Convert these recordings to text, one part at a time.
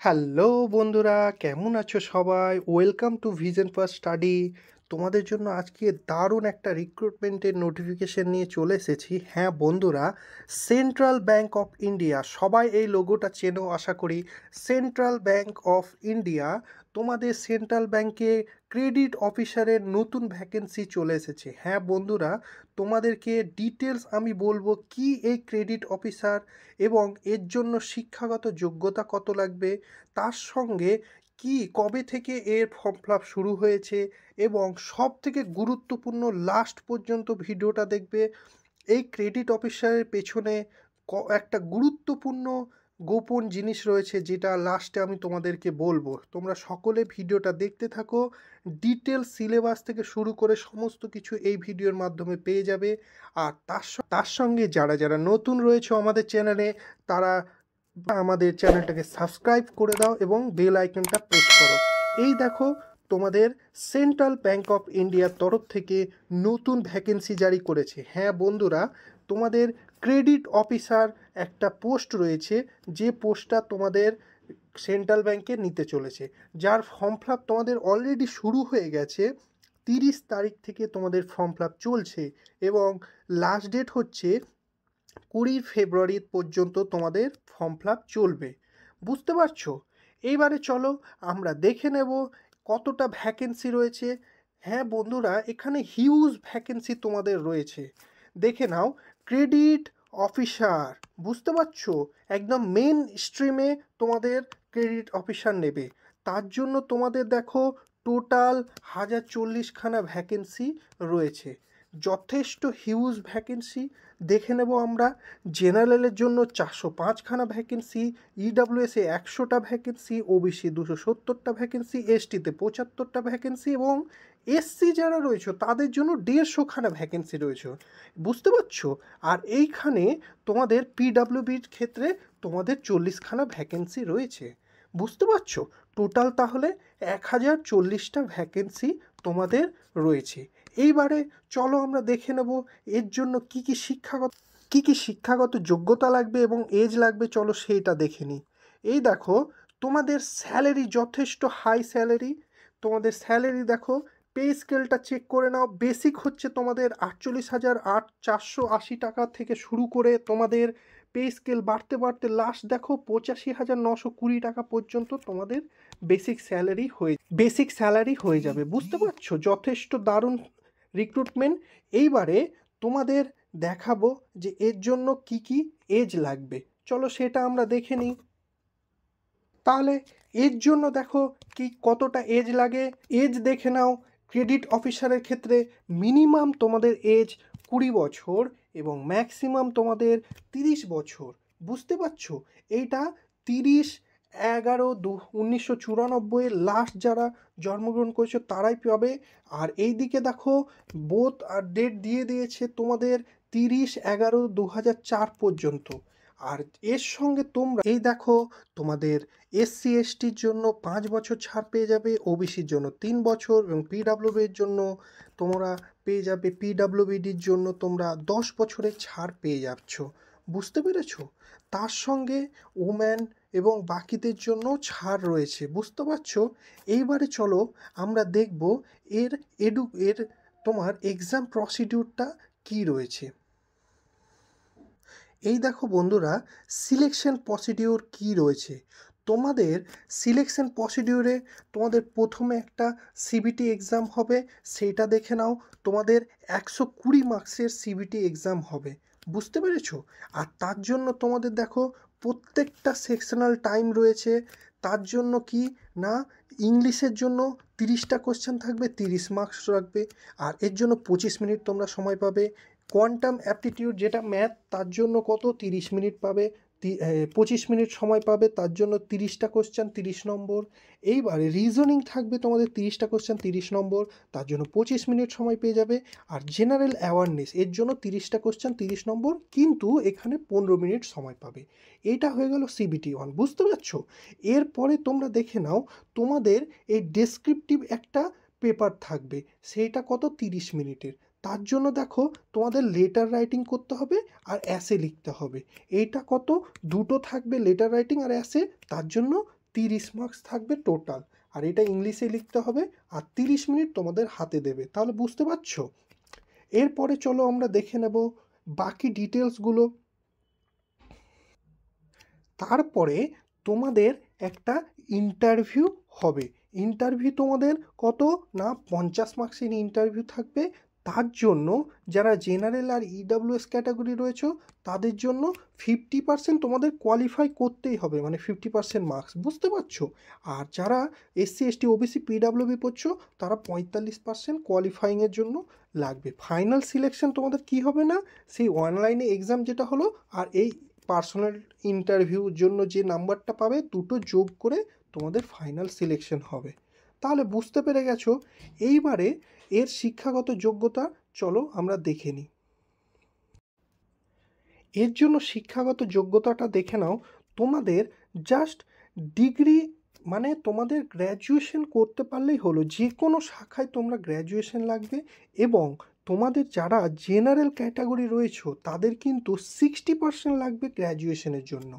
Hello বন্ধুরা, কেমন আছো সবাই? Welcome to vision for study. তোমাদের জন্য আজকে দারুণ একটা রিক্রুটমেন্টের নোটিফিকেশন নিয়ে চলে এসেছি। হ্যাঁ বন্ধুরা, সেন্ট্রাল ব্যাংক অফ ইন্ডিয়া, সবাই এই লোগোটা চেনো আশা করি। সেন্ট্রাল ব্যাংক অফ ইন্ডিয়া, তোমাদের সেন্ট্রাল ব্যাংকে ক্রেডিট অফিসারের নতুন ভ্যাকেন্সি চলে এসেছে। হ্যাঁ বন্ধুরা, তোমাদেরকে ডিটেলস আমি বলবো কি এই ক্রেডিট অফিসার এবং এর জন্য শিক্ষাগত যোগ্যতা কত লাগবে, তার সঙ্গে কি কবে থেকে এর ফর্ম ফিল আপ শুরু হয়েছে, এবং সব থেকে গুরুত্বপূর্ণ লাস্ট পর্যন্ত ভিডিওটা দেখবে। এই ক্রেডিট অফিসারের পেছনে একটা গুরুত্বপূর্ণ গোপন জিনিস রয়েছে, যেটা লাস্টে আমি তোমাদেরকে বলবো। তোমরা সকলে ভিডিওটা দেখতে থাকো। ডিটেল সিলেবাস থেকে শুরু করে সমস্ত কিছু এই ভিডিওর মাধ্যমে পেয়ে যাবে। আর তার সঙ্গে যারা যারা নতুন রয়েছে আমাদের চ্যানেলে, তারা আমাদের চ্যানেলটাকে সাবস্ক্রাইব করে দাও এবং বেল আইকনটা প্রেস করো। এই দেখো, তোমাদের সেন্ট্রাল ব্যাংক অফ ইন্ডিয়ার তরফ থেকে নতুন ভ্যাকেন্সি জারি করেছে। হ্যাঁ বন্ধুরা, তোমাদের ক্রেডিট অফিসার একটা পোস্ট রয়েছে, যে পোস্টটা তোমাদের সেন্ট্রাল ব্যাংকে নিতে চলেছে, যার ফর্ম ফিল আপ তোমাদের অলরেডি শুরু হয়ে গেছে। 30 তারিখ থেকে তোমাদের ফর্ম ফিল আপ চলছে এবং লাস্ট ডেট হচ্ছে 20 ফেব্রুয়ারি পর্যন্ত তোমাদের ফর্ম ফিল আপ চলবে। বুঝতে পারছো? এইবারে চলো আমরা দেখে নেব কতটা ভ্যাকেন্সি রয়েছে। হ্যাঁ বন্ধুরা, এখানে হিউজ ভ্যাকেন্সি তোমাদের রয়েছে। দেখে নাও, ক্রেডিট অফিসার, বুঝতে পারছো? একদম মেন স্ট্রিমে তোমাদের ক্রেডিট অফিসার নেবে। তার জন্য তোমাদের দেখো টোটাল 1040খানা ভ্যাকেন্সি রয়েছে। যথেষ্ট হিউজ ভ্যাকেন্সি। দেখে নেব আমরা। জেনারেলের জন্য 405খানা ভ্যাকেন্সি, ইডাব্লিউএসে 100টা ভ্যাকেন্সি, ওবিসি 270টা ভ্যাকেন্সি, এসটিতে 75টা ভ্যাকেন্সি এবং এসসি যারা রয়েছে তাদের জন্য 150খানা ভ্যাকেন্সি রয়েছে। বুঝতে পারছো? আর এইখানে তোমাদের পিডাব্লিউবির ক্ষেত্রে তোমাদের 40খানা ভ্যাকেন্সি রয়েছে। বুঝতে পারছো? টোটাল তাহলে 1040টা ভ্যাকেন্সি তোমাদের রয়েছে। এইবারে চলো আমরা দেখে নেব এর জন্য কি কি শিক্ষাগত যোগ্যতা লাগবে এবং এজ লাগবে। চলো সেইটা দেখে নিই। এই দেখো, তোমাদের স্যালারি যথেষ্ট হাই স্যালারি। তোমাদের স্যালারি দেখো, পে স্কেলটা চেক করে নাও। বেসিক হচ্ছে তোমাদের 48,480 টাকা থেকে শুরু করে তোমাদের পে স্কেল বাড়তে বাড়তে লাস্ট দেখো 85,920 টাকা পর্যন্ত তোমাদের বেসিক স্যালারি হয়ে যাবে। বুঝতে পারছো? যথেষ্ট দারুণ রিক্রুটমেন্ট। এইবারে তোমাদের দেখাবো যে এর জন্য কি কি এজ লাগবে। চলো সেটা আমরা দেখে নিই। তাহলে এর জন্য দেখো কি কতটা এজ লাগে। এজ দেখে নাও। ক্রেডিট অফিসারের ক্ষেত্রে মিনিমাম তোমাদের এজ 20 বছর এবং ম্যাক্সিমাম তোমাদের 30 বছর। বুঝতে পারছো? এইটা 30/11/1994 লাস্ট যারা জন্মগ্রহণ করেছে তারাই পাবে। আর এই দিকে দেখো, বোথ আর ডেট দিয়ে দিয়েছে তোমাদের 30/11/2004 পর্যন্ত। আর এর সঙ্গে তোমরা এই দেখো, তোমাদের এসসি এসটির জন্য 5 বছর ছাড় পেয়ে যাবে, ওবিসির জন্য 3 বছর এবং পিডাব্লিউবির জন্য তোমরা পেয়ে যাবে, পিডাব্লিউবিডির জন্য তোমরা 10 বছরের ছাড় পেয়ে যাচ্ছ। বুঝতে পেরেছো? তার সঙ্গে ওম্যান এবং বাকিদের জন্য ছাড় রয়েছে। বুঝতে পারছো? এইবারে চলো আমরা দেখব এর এর তোমার এক্সাম প্রসিডিউরটা কি রয়েছে। এই দেখো বন্ধুরা, সিলেকশন প্রসিডিউর কি রয়েছে। তোমাদের সিলেকশন প্রসিডিউরে তোমাদের প্রথমে একটা সিবিটি এক্সাম হবে, সেইটা দেখে নাও। তোমাদের 120 মার্কসের সিবিটি এক্সাম হবে। বুঝতে পেরেছো? আর তার জন্য তোমাদের দেখো প্রত্যেকটা সেকশনাল টাইম রয়েছে। তার জন্য কি না, ইংলিশের জন্য 30টা কোশ্চেন থাকবে, 30 মার্কস রাখবে। আর এর জন্য 25 মিনিট তোমরা সময় পাবে। কোয়ান্টাম অ্যাপটিটিউড যেটা ম্যাথ, তার জন্য কত 30 মিনিট পাবে, 25 মিনিট সময় পাবে, তার জন্য 30টা কোশ্চেন 30 নম্বর। এইবারে রিজনিং থাকবে তোমাদের 30টা কোশ্চেন 30 নম্বর, তার জন্য 25 মিনিট সময় পেয়ে যাবে। আর জেনারেল অ্যাওয়ারনেস এর জন্য 30টা কোশ্চেন 30 নম্বর, কিন্তু এখানে 15 মিনিট সময় পাবে। এইটা হয়ে গেল সিবিটি 1। বুঝতে পারছো? এরপরে তোমরা দেখে নাও, তোমাদের এই ডেসক্রিপটিভ একটা পেপার থাকবে, সেইটা কত 30 মিনিটের। তার জন্য দেখো তোমাদের লেটার রাইটিং করতে হবে আর অ্যাসে লিখতে হবে। এইটা কত, দুটো থাকবে, লেটার রাইটিং আর অ্যাসে। তার জন্য 30 মার্কস থাকবে টোটাল। আর এটা ইংলিশে লিখতে হবে, আর 30 মিনিট তোমাদের হাতে দেবে। তাহলে বুঝতে পারছো? এরপরে চলো আমরা দেখে নেব বাকি ডিটেলসগুলো। তারপরে তোমাদের একটা ইন্টারভিউ হবে। ইন্টারভিউ তোমাদের কত না 50 মার্কসের ইন্টারভিউ থাকবে। তার জন্য যারা জেনারেল আর ইডাব্লিউএস ক্যাটাগরি রয়েছে তাদের জন্য 50% তোমাদের কোয়ালিফাই করতেই হবে, মানে 50% মার্কস, বুঝতে পারছো? আর যারা এসসি এসটি ওবিসি পিডাব্লিউবি পড়ছো তারা 45% কোয়ালিফাইংয়ের জন্য লাগবে। ফাইনাল সিলেকশন তোমাদের কি হবে না, সেই অনলাইনে এক্সাম যেটা হলো আর এই পার্সোনাল ইন্টারভিউর জন্য যে নাম্বারটা পাবে দুটো যোগ করে তোমাদের ফাইনাল সিলেকশন হবে। তাহলে বুঝতে পেরে গেছো। এইবারে এর শিক্ষাগত যোগ্যতা চলো আমরা দেখে নিই। এর জন্য শিক্ষাগত যোগ্যতাটা দেখে নাও। তোমাদের জাস্ট ডিগ্রি, মানে তোমাদের গ্র্যাজুয়েশন করতে পারলেই হলো। যে কোনো শাখায় তোমরা গ্র্যাজুয়েশন লাগবে। এবং তোমাদের যারা জেনারেল ক্যাটাগরি রয়েছে তাদের কিন্তু 60% লাগবে গ্র্যাজুয়েশনের জন্য।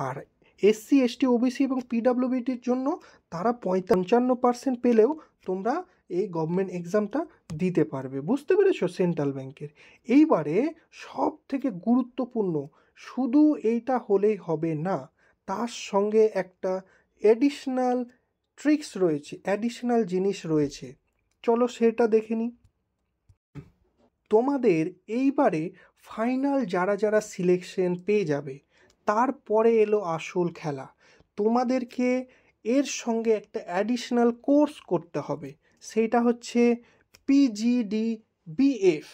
আর এসসি এসটি ওবিসি এবং পিডাব্লিউবিটির জন্য তারা 55% পেলেও তোমরা এই গভর্নমেন্ট এক্সামটা দিতে পারবে। বুঝতে পেরেছো? সেন্ট্রাল ব্যাংকের। এইবারে সব থেকে গুরুত্বপূর্ণ, শুধু এইটা হলেই হবে না, তার সঙ্গে একটা অ্যাডিশনাল ট্রিক্স রয়েছে, অ্যাডিশনাল জিনিস রয়েছে। চলো সেটা দেখে নিই। তোমাদের এইবারে ফাইনাল যারা যারা সিলেকশন পেয়ে যাবে তারপরে এলো আসল খেলা। তোমাদেরকে এর সঙ্গে একটা অ্যাডিশনাল কোর্স করতে হবে, সেইটা হচ্ছে PGDBF।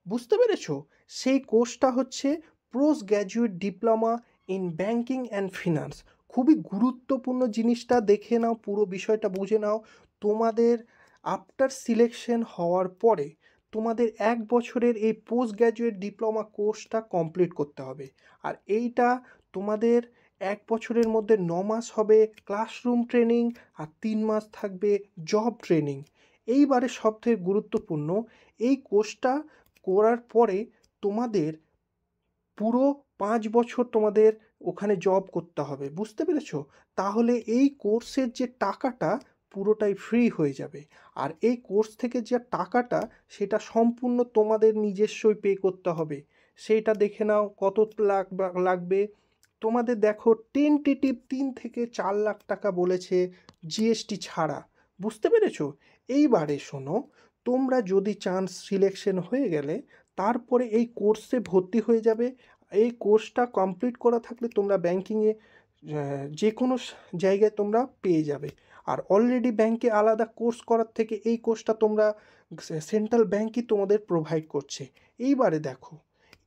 বুঝতে পেরেছো? সেই কোর্সটা হচ্ছে post graduate diploma in banking and finance. খুবই গুরুত্বপূর্ণ জিনিসটা, দেখে নাও, পুরো বিষয়টা বুঝে নাও। তোমাদের আফটার সিলেকশন হওয়ার পরে তোমাদের 1 বছরের এই পোস্ট গ্র্যাজুয়েট ডিপ্লোমা কোর্সটা কমপ্লিট করতে হবে। আর এইটা তোমাদের 1 বছরের মধ্যে 9 মাস হবে ক্লাসরুম ট্রেনিং, আর 3 মাস থাকবে জব ট্রেনিং। এইবারে সবথেকে গুরুত্বপূর্ণ, এই কোর্সটা করার পরে তোমাদের পুরো 5 বছর তোমাদের ওখানে জব করতে হবে। বুঝতে পেরেছো? তাহলে এই কোর্সের যে টাকাটা পুরোটাই ফ্রি হয়ে যাবে। আর এই কোর্স থেকে যে টাকাটা সেটা সম্পূর্ণ তোমাদের নিজস্বই পে করতে হবে। সেইটা দেখে নাও কত লাগবে। তোমাদের দেখো টেন্টেটিভ 3 থেকে 4 লাখ টাকা বলেছে, জিএসটি ছাড়া। বুঝতে পেরেছো? এইবারে শোনো, তোমরা যদি চান্স সিলেকশন হয়ে গেলে তারপরে এই কোর্সে ভর্তি হয়ে যাবে। এই কোর্সটা কমপ্লিট করা থাকলে তোমরা ব্যাংকিংয়ে যে কোনো জায়গায় তোমরা পেয়ে যাবে। আর অলরেডি ব্যাংকে আলাদা কোর্স করার থেকে এই কোর্সটা তোমরা সেন্ট্রাল ব্যাংকই তোমাদের প্রোভাইড করছে। এইবারে দেখো,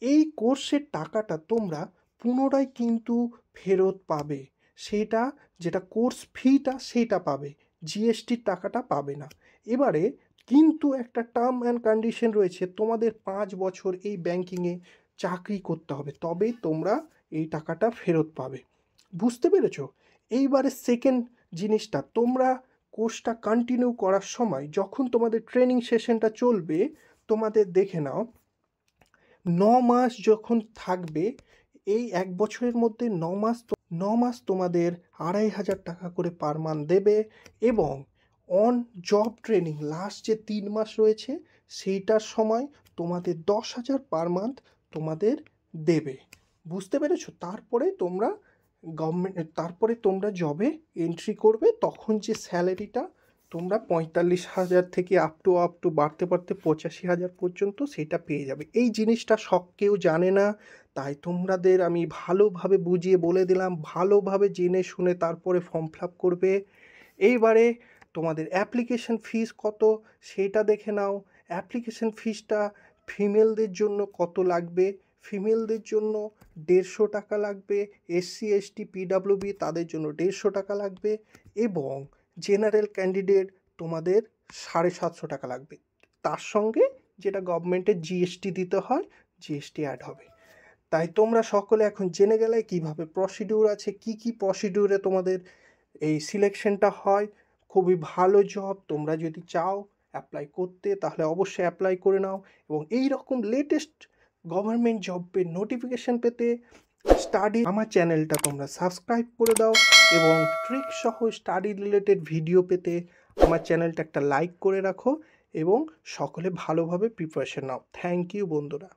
এই কোর্সের টাকাটা তোমরা পুনরায় কিন্তু ফেরত পাবে। সেটা যেটা কোর্স ফিটা সেটা পাবে, জিএসটির টাকাটা পাবে না। এবারে কিন্তু একটা টার্ম অ্যান্ড কন্ডিশন রয়েছে, তোমাদের 5 বছর এই ব্যাংকিংয়ে চাকরি করতে হবে, তবেই তোমরা এই টাকাটা ফেরত পাবে। বুঝতে পেরেছো? এইবারে সেকেন্ড জিনিসটা, তোমরা কোর্সটা কন্টিনিউ করার সময় যখন তোমাদের ট্রেনিং সেশনটা চলবে, তোমাদের দেখে নাও 9 মাস যখন থাকবে, এই 1 বছরের মধ্যে 9 মাস তোমাদের 2500 টাকা করে পার মান্থ দেবে। এবং অন জব ট্রেনিং লাস্ট যে 3 মাস রয়েছে সেইটার সময় তোমাদের 10,000 পার মান্থ তোমাদের দেবে। বুঝতে পেরেছো? তারপরে তোমরা জবে এন্ট্রি করবে, তখন যে স্যালারিটা তোমরা 45,000 থেকে আপ টু বাড়তে বাড়তে 85,000 পর্যন্ত সেটা পেয়ে যাবে। এই জিনিসটা কেউ জানে না, তাই তোমাদের আমি ভালোভাবে বুঝিয়ে বলে দিলাম। ভালোভাবে জেনে শুনে তারপরে ফর্ম ফিল আপ করবে। এইবারে তোমাদের অ্যাপ্লিকেশন ফিস কত সেটা দেখে নাও। অ্যাপ্লিকেশন ফিসটা ফিমেলদের জন্য কত লাগবে, ফিমেলদের জন্য 150 টাকা লাগবে। এসসি এসটি পিডাব্লিউবি তাদের জন্য 150 টাকা লাগবে। এবং জেনারেল ক্যান্ডিডেট তোমাদের 750 টাকা লাগবে। তার সঙ্গে যেটা গভর্নমেন্টের জিএসটি দিতে হয়, জিএসটি অ্যাড হবে। তাই তোমরা সকলে এখন জেনে গেলে কিভাবে প্রসিডিউর আছে, কি প্রসিডিউরে তোমাদের এই সিলেকশনটা হয়। খুবই ভালো জব, তোমরা যদি চাও অ্যাপ্লাই করতে তাহলে অবশ্যই অ্যাপ্লাই করে নাও। এবং এই রকম লেটেস্ট গভর্নমেন্ট জবের নোটিফিকেশান পেতে আমার চ্যানেলটা তোমরা সাবস্ক্রাইব করে দাও। এবং ট্রিক সহ স্টাডি রিলেটেড ভিডিও পেতে আমার চ্যানেলটা একটা লাইক করে রাখো এবং সকলে ভালোভাবে প্রিপারেশন নাও। থ্যাংক ইউ বন্ধুরা।